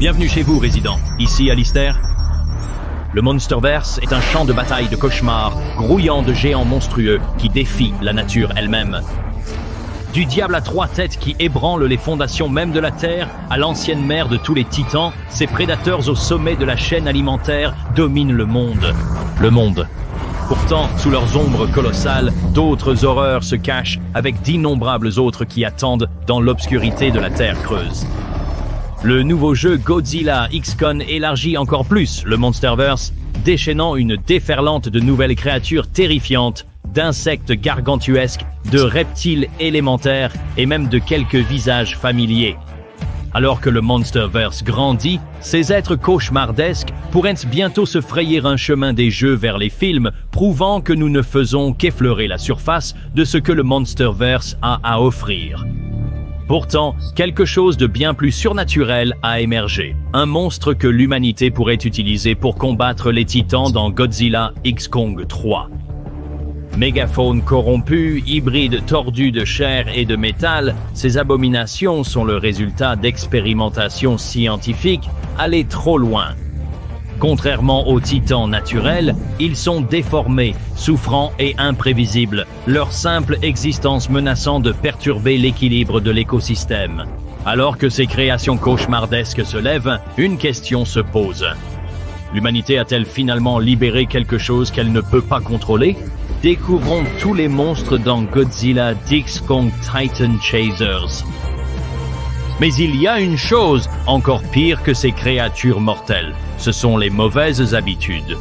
Bienvenue chez vous, résident. Ici, Alistair. Le Monsterverse est un champ de bataille de cauchemars, grouillant de géants monstrueux qui défient la nature elle-même. Du diable à 3 têtes qui ébranle les fondations même de la Terre, à l'ancienne mère de tous les titans, ces prédateurs au sommet de la chaîne alimentaire dominent le monde. Le monde. Pourtant, sous leurs ombres colossales, d'autres horreurs se cachent, avec d'innombrables autres qui attendent dans l'obscurité de la Terre creuse. Le nouveau jeu Godzilla X-Con élargit encore plus le Monsterverse, déchaînant une déferlante de nouvelles créatures terrifiantes, d'insectes gargantuesques, de reptiles élémentaires et même de quelques visages familiers. Alors que le Monsterverse grandit, ces êtres cauchemardesques pourraient bientôt se frayer un chemin des jeux vers les films, prouvant que nous ne faisons qu'effleurer la surface de ce que le Monsterverse a à offrir. Pourtant, quelque chose de bien plus surnaturel a émergé. Un monstre que l'humanité pourrait utiliser pour combattre les titans dans Godzilla X Kong 3. Mégafaune corrompue, hybride tordu de chair et de métal, ces abominations sont le résultat d'expérimentations scientifiques allées trop loin. Contrairement aux titans naturels, ils sont déformés, souffrants et imprévisibles, leur simple existence menaçant de perturber l'équilibre de l'écosystème. Alors que ces créations cauchemardesques se lèvent, une question se pose. L'humanité a-t-elle finalement libéré quelque chose qu'elle ne peut pas contrôler? Découvrons tous les monstres dans Godzilla X Kong Titan Chasers. Mais il y a une chose encore pire que ces créatures mortelles. Ce sont les mauvaises habitudes.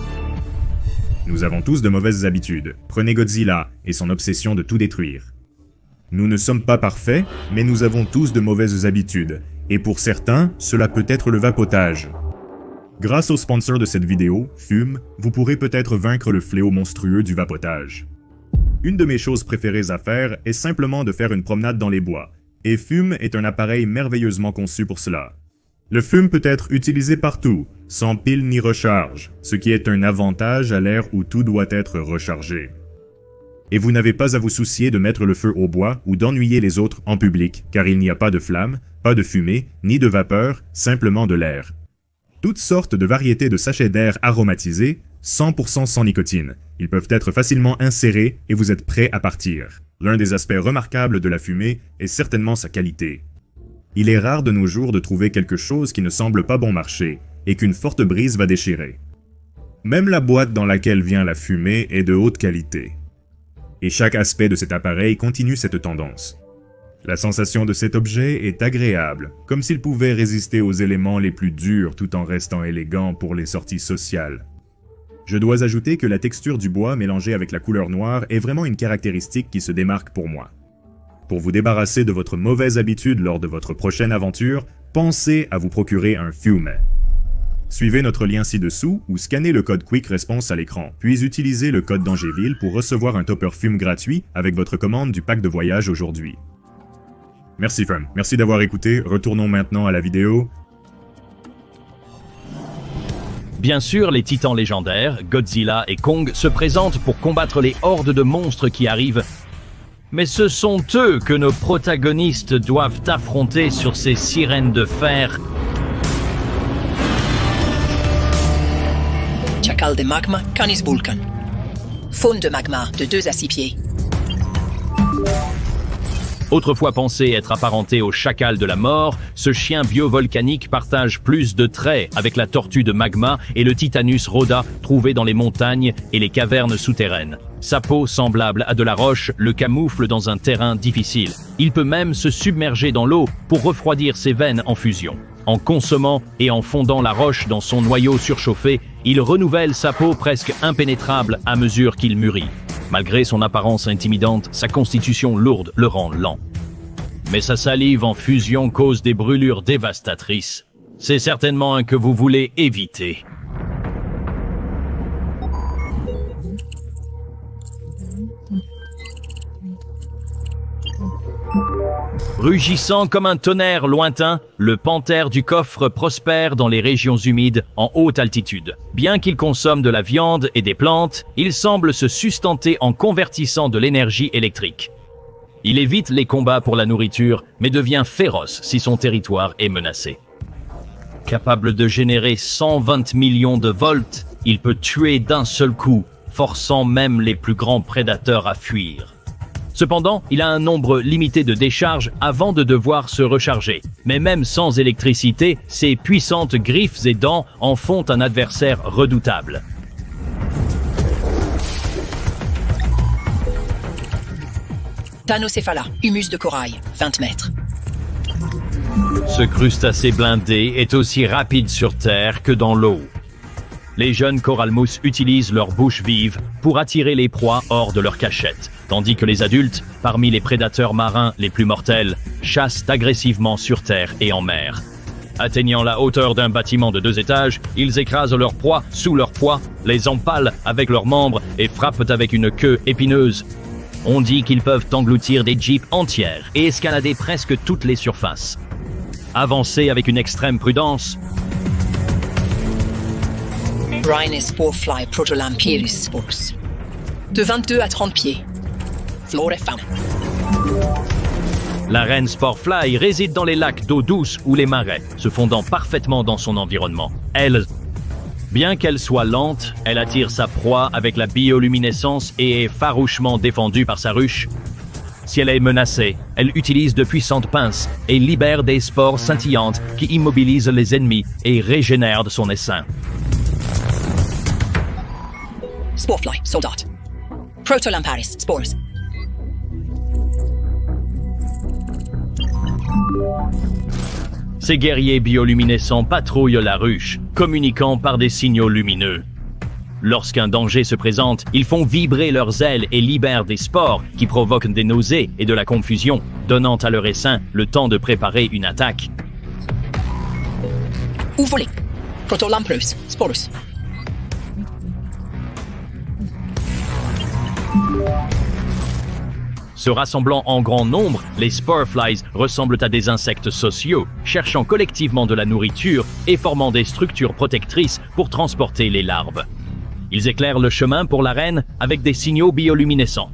Nous avons tous de mauvaises habitudes. Prenez Godzilla et son obsession de tout détruire. Nous ne sommes pas parfaits, mais nous avons tous de mauvaises habitudes. Et pour certains, cela peut être le vapotage. Grâce au sponsor de cette vidéo, Fume, vous pourrez peut-être vaincre le fléau monstrueux du vapotage. Une de mes choses préférées à faire est simplement de faire une promenade dans les bois, et Fume est un appareil merveilleusement conçu pour cela. Le Fume peut être utilisé partout, sans pile ni recharge, ce qui est un avantage à l'ère où tout doit être rechargé. Et vous n'avez pas à vous soucier de mettre le feu au bois ou d'ennuyer les autres en public, car il n'y a pas de flamme, pas de fumée, ni de vapeur, simplement de l'air. Toutes sortes de variétés de sachets d'air aromatisés, 100% sans nicotine. Ils peuvent être facilement insérés et vous êtes prêt à partir. L'un des aspects remarquables de la fumée est certainement sa qualité. Il est rare de nos jours de trouver quelque chose qui ne semble pas bon marché et qu'une forte brise va déchirer. Même la boîte dans laquelle vient la fumée est de haute qualité. Et chaque aspect de cet appareil continue cette tendance. La sensation de cet objet est agréable, comme s'il pouvait résister aux éléments les plus durs tout en restant élégant pour les sorties sociales. Je dois ajouter que la texture du bois mélangée avec la couleur noire est vraiment une caractéristique qui se démarque pour moi. Pour vous débarrasser de votre mauvaise habitude lors de votre prochaine aventure, pensez à vous procurer un Fume. Suivez notre lien ci-dessous ou scannez le code Quick Response à l'écran, puis utilisez le code Dangerville pour recevoir un topper Fume gratuit avec votre commande du pack de voyage aujourd'hui. Merci Fun, merci d'avoir écouté, retournons maintenant à la vidéo. Bien sûr, les titans légendaires, Godzilla et Kong, se présentent pour combattre les hordes de monstres qui arrivent. Mais ce sont eux que nos protagonistes doivent affronter sur ces sirènes de fer. Chacal de magma, Canis vulcan. Faune de magma de 2 à 6 pieds. Autrefois pensé être apparenté au chacal de la mort, ce chien biovolcanique partage plus de traits avec la tortue de magma et le Titanus rhoda trouvé dans les montagnes et les cavernes souterraines. Sa peau, semblable à de la roche, le camoufle dans un terrain difficile. Il peut même se submerger dans l'eau pour refroidir ses veines en fusion. En consommant et en fondant la roche dans son noyau surchauffé, il renouvelle sa peau presque impénétrable à mesure qu'il mûrit. Malgré son apparence intimidante, sa constitution lourde le rend lent. Mais sa salive en fusion cause des brûlures dévastatrices. C'est certainement un que vous voulez éviter. Rugissant comme un tonnerre lointain, le panthère du coffre prospère dans les régions humides en haute altitude. Bien qu'il consomme de la viande et des plantes, il semble se sustenter en convertissant de l'énergie électrique. Il évite les combats pour la nourriture, mais devient féroce si son territoire est menacé. Capable de générer 120 millions de volts, il peut tuer d'un seul coup, forçant même les plus grands prédateurs à fuir. Cependant, il a un nombre limité de décharges avant de devoir se recharger. Mais même sans électricité, ses puissantes griffes et dents en font un adversaire redoutable. Thanocéphala, humus de corail, 20 mètres. Ce crustacé blindé est aussi rapide sur terre que dans l'eau. Les jeunes coralmousse utilisent leur bouche vive pour attirer les proies hors de leur cachette, tandis que les adultes, parmi les prédateurs marins les plus mortels, chassent agressivement sur terre et en mer. Atteignant la hauteur d'un bâtiment de 2 étages, ils écrasent leur proie sous leur poids, les empalent avec leurs membres et frappent avec une queue épineuse. On dit qu'ils peuvent engloutir des jeeps entières et escalader presque toutes les surfaces. Avancez avec une extrême prudence. Rhinus sporefly Protolampirus sporus. De 22 à 30 pieds. Flore faune. La reine Sporefly réside dans les lacs d'eau douce ou les marais, se fondant parfaitement dans son environnement. Elle, bien qu'elle soit lente, elle attire sa proie avec la bioluminescence et est farouchement défendue par sa ruche. Si elle est menacée, elle utilise de puissantes pinces et libère des spores scintillantes qui immobilisent les ennemis et régénèrent de son essaim. Sporefly, soldat. Protolamparis, spores. Ces guerriers bioluminescents patrouillent la ruche, communiquant par des signaux lumineux. Lorsqu'un danger se présente, ils font vibrer leurs ailes et libèrent des spores qui provoquent des nausées et de la confusion, donnant à leur essaim le temps de préparer une attaque. Ou voler. Protolamprus, sporus. Se rassemblant en grand nombre, les Sporeflies ressemblent à des insectes sociaux, cherchant collectivement de la nourriture et formant des structures protectrices pour transporter les larves. Ils éclairent le chemin pour la reine avec des signaux bioluminescents.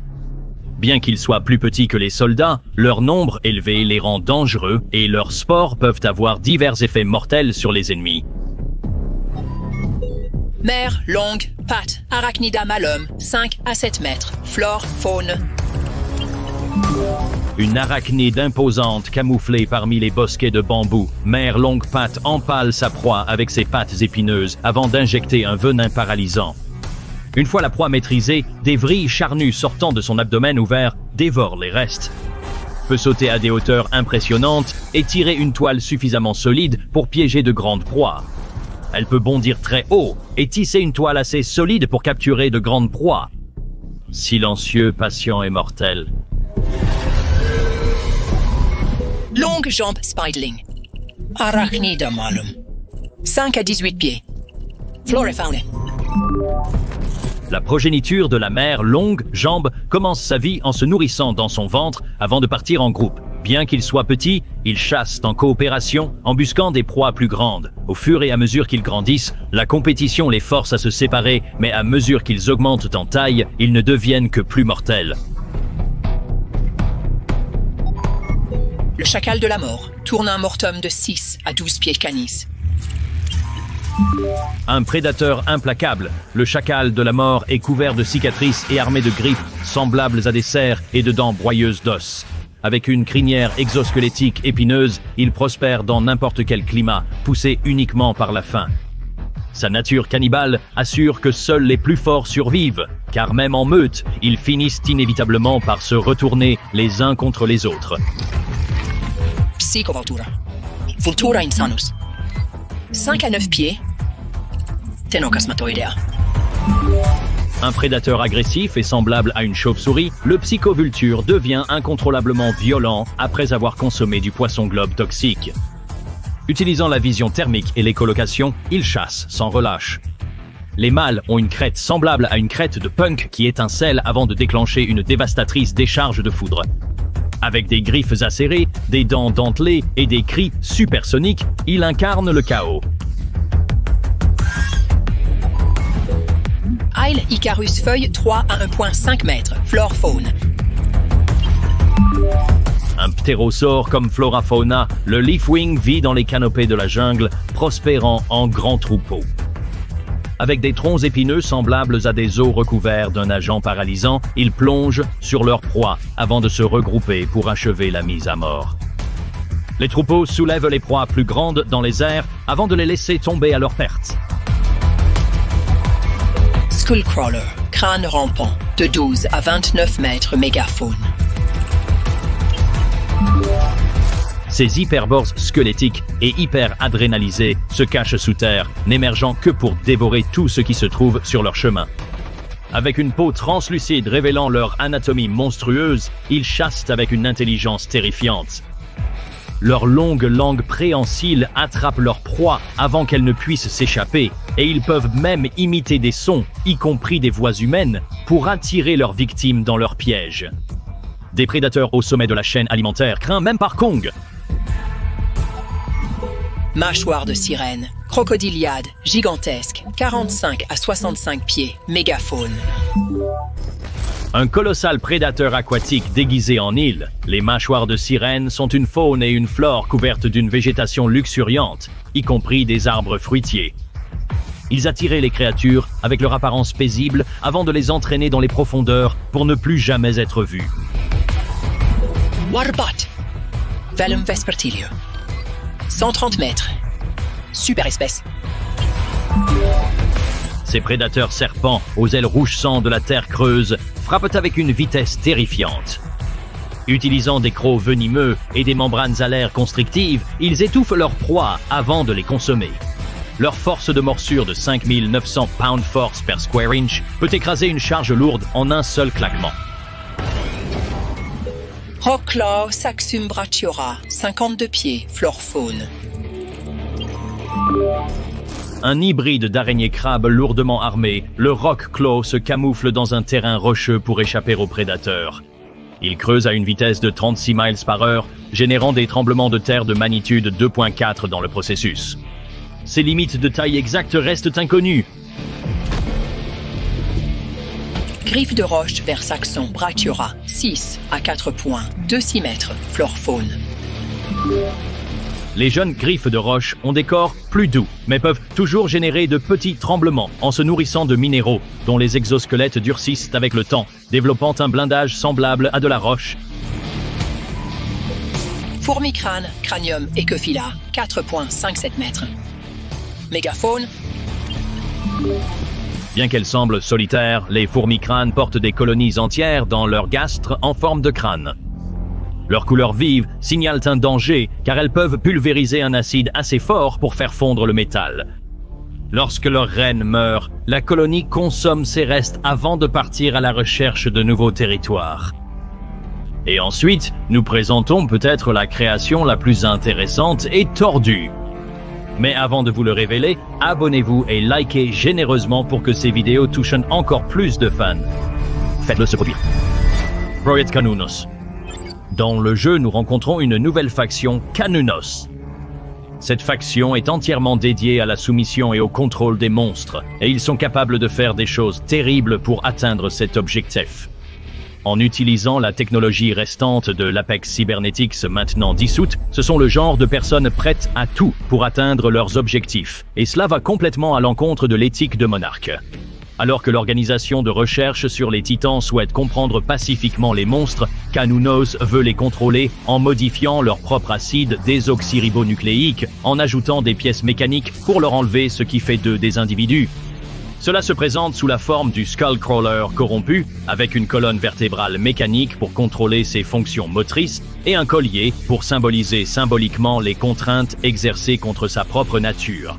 Bien qu'ils soient plus petits que les soldats, leur nombre élevé les rend dangereux et leurs spores peuvent avoir divers effets mortels sur les ennemis. Mère, longue, patte, Arachnida malum, 5 à 7 mètres. Flore, faune. Une arachnide imposante camouflée parmi les bosquets de bambou, mère longue patte empale sa proie avec ses pattes épineuses avant d'injecter un venin paralysant. Une fois la proie maîtrisée, des vrilles charnues sortant de son abdomen ouvert dévorent les restes. Peut sauter à des hauteurs impressionnantes et tirer une toile suffisamment solide pour piéger de grandes proies. Elle peut bondir très haut et tisser une toile assez solide pour capturer de grandes proies. Silencieux, patient et mortel. Longue jambe spiderling. Arachnida malum. 5 à 18 pieds. Flore faune. La progéniture de la mère longue jambe commence sa vie en se nourrissant dans son ventre avant de partir en groupe. Bien qu'ils soient petits, ils chassent en coopération, embusquant des proies plus grandes. Au fur et à mesure qu'ils grandissent, la compétition les force à se séparer, mais à mesure qu'ils augmentent en taille, ils ne deviennent que plus mortels. Le chacal de la mort tourne un mortum de 6 à 12 pieds canis. Un prédateur implacable, le chacal de la mort est couvert de cicatrices et armé de griffes semblables à des serres et de dents broyeuses d'os. Avec une crinière exosquelettique épineuse, il prospère dans n'importe quel climat, poussé uniquement par la faim. Sa nature cannibale assure que seuls les plus forts survivent, car même en meute, ils finissent inévitablement par se retourner les uns contre les autres. Psychovoltura. Vultura insanus. 5 à 9 pieds. Tenocasmatoidea. Un prédateur agressif et semblable à une chauve-souris, le psychovulture devient incontrôlablement violent après avoir consommé du poisson-globe toxique. Utilisant la vision thermique et l'écholocation, il chasse sans relâche. Les mâles ont une crête semblable à une crête de punk qui étincelle avant de déclencher une dévastatrice décharge de foudre. Avec des griffes acérées, des dents dentelées et des cris supersoniques, il incarne le chaos. Aile Icarus feuille 3 à 1,5 mètres. Flore faune. Un ptérosaure comme flora fauna, le Leafwing vit dans les canopées de la jungle, prospérant en grands troupeaux. Avec des troncs épineux semblables à des os recouverts d'un agent paralysant, ils plongent sur leur proie avant de se regrouper pour achever la mise à mort. Les troupeaux soulèvent les proies plus grandes dans les airs avant de les laisser tomber à leur perte. Skullcrawler, crâne rampant, de 12 à 29 mètres mégafaune. Ces hyperbores squelettiques et hyper-adrénalisés se cachent sous terre, n'émergeant que pour dévorer tout ce qui se trouve sur leur chemin. Avec une peau translucide révélant leur anatomie monstrueuse, ils chassent avec une intelligence terrifiante. Leur longue langue préhensile attrape leur proie avant qu'elle ne puisse s'échapper, et ils peuvent même imiter des sons, y compris des voix humaines, pour attirer leurs victimes dans leur piège. Des prédateurs au sommet de la chaîne alimentaire, craints même par Kong. Mâchoire de sirène, crocodiliade, gigantesque, 45 à 65 pieds, mégafaune. Un colossal prédateur aquatique déguisé en île, les mâchoires de sirène sont une faune et une flore couvertes d'une végétation luxuriante, y compris des arbres fruitiers. Ils attiraient les créatures avec leur apparence paisible avant de les entraîner dans les profondeurs pour ne plus jamais être vus. Warbot, Velum vespertilio, 130 mètres, super espèce. Ces prédateurs serpents aux ailes rouge sang de la terre creuse frappent avec une vitesse terrifiante. Utilisant des crocs venimeux et des membranes alaires constrictives, ils étouffent leurs proies avant de les consommer. Leur force de morsure de 5900 pound-force per square inch peut écraser une charge lourde en un seul claquement. Rockclaw saxum brachiora, 52 pieds, flore-faune. Un hybride d'araignée-crabe lourdement armé, le Rockclaw se camoufle dans un terrain rocheux pour échapper aux prédateurs. Il creuse à une vitesse de 36 miles par heure, générant des tremblements de terre de magnitude 2.4 dans le processus. Ses limites de taille exacte restent inconnues. Griffe de roche vers Saxon brachiora, 6 à 4 points, 2-6 mètres, flore-faune. Les jeunes griffes de roche ont des corps plus doux, mais peuvent toujours générer de petits tremblements en se nourrissant de minéraux, dont les exosquelettes durcissent avec le temps, développant un blindage semblable à de la roche. Fourmicrane, cranium Ecophylla, 4,57 mètres. Mégafaune. Bien qu'elles semblent solitaires, les fourmicranes portent des colonies entières dans leur gastre en forme de crâne. Leurs couleurs vives signalent un danger car elles peuvent pulvériser un acide assez fort pour faire fondre le métal. Lorsque leur reine meurt, la colonie consomme ses restes avant de partir à la recherche de nouveaux territoires. Et ensuite, nous présentons peut-être la création la plus intéressante et tordue. Mais avant de vous le révéler, abonnez-vous et likez généreusement pour que ces vidéos touchent encore plus de fans. Faites-le se produire. Project Canunos. Dans le jeu, nous rencontrons une nouvelle faction, Canunos. Cette faction est entièrement dédiée à la soumission et au contrôle des monstres, et ils sont capables de faire des choses terribles pour atteindre cet objectif. En utilisant la technologie restante de l'Apex Cybernetics maintenant dissoute, ce sont le genre de personnes prêtes à tout pour atteindre leurs objectifs, et cela va complètement à l'encontre de l'éthique de Monarch. Alors que l'organisation de recherche sur les titans souhaite comprendre pacifiquement les monstres, Canunos veut les contrôler en modifiant leur propre acide désoxyribonucléique, en ajoutant des pièces mécaniques pour leur enlever ce qui fait d'eux des individus. Cela se présente sous la forme du Skullcrawler corrompu, avec une colonne vertébrale mécanique pour contrôler ses fonctions motrices et un collier pour symboliser symboliquement les contraintes exercées contre sa propre nature.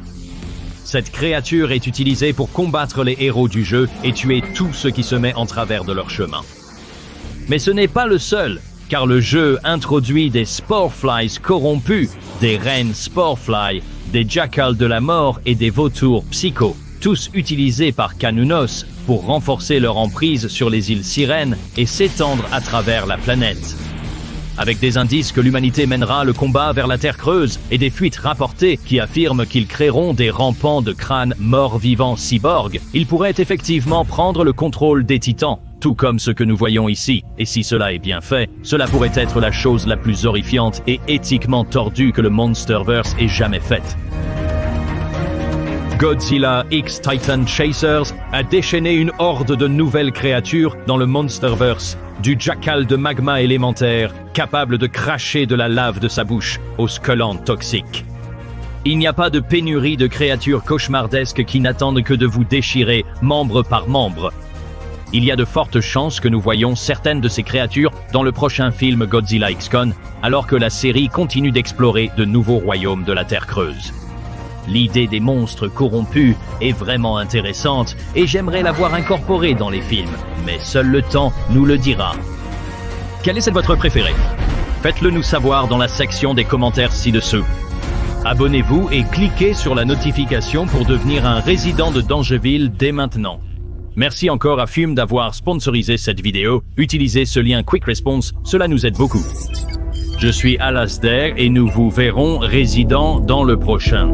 Cette créature est utilisée pour combattre les héros du jeu et tuer tout ce qui se met en travers de leur chemin. Mais ce n'est pas le seul, car le jeu introduit des Sporeflies corrompus, des reines Sporefly, des jackals de la mort et des vautours psycho, tous utilisés par Canunos pour renforcer leur emprise sur les îles Sirènes et s'étendre à travers la planète. Avec des indices que l'humanité mènera le combat vers la Terre creuse et des fuites rapportées qui affirment qu'ils créeront des rampants de crânes morts-vivants cyborgs, ils pourraient effectivement prendre le contrôle des titans, tout comme ce que nous voyons ici, et si cela est bien fait, cela pourrait être la chose la plus horrifiante et éthiquement tordue que le Monsterverse ait jamais faite. Godzilla X Titan Chasers a déchaîné une horde de nouvelles créatures dans le Monsterverse, du jackal de magma élémentaire, capable de cracher de la lave de sa bouche, aux squelantes toxiques. Il n'y a pas de pénurie de créatures cauchemardesques qui n'attendent que de vous déchirer, membre par membre. Il y a de fortes chances que nous voyions certaines de ces créatures dans le prochain film Godzilla X-Con, alors que la série continue d'explorer de nouveaux royaumes de la Terre creuse. L'idée des monstres corrompus est vraiment intéressante et j'aimerais la voir incorporée dans les films, mais seul le temps nous le dira. Quel est votre préféré? Faites-le nous savoir dans la section des commentaires ci-dessous. Abonnez-vous et cliquez sur la notification pour devenir un résident de Dangeville dès maintenant. Merci encore à Fume d'avoir sponsorisé cette vidéo. Utilisez ce lien Quick Response, cela nous aide beaucoup. Je suis Alasdair et nous vous verrons résident dans le prochain.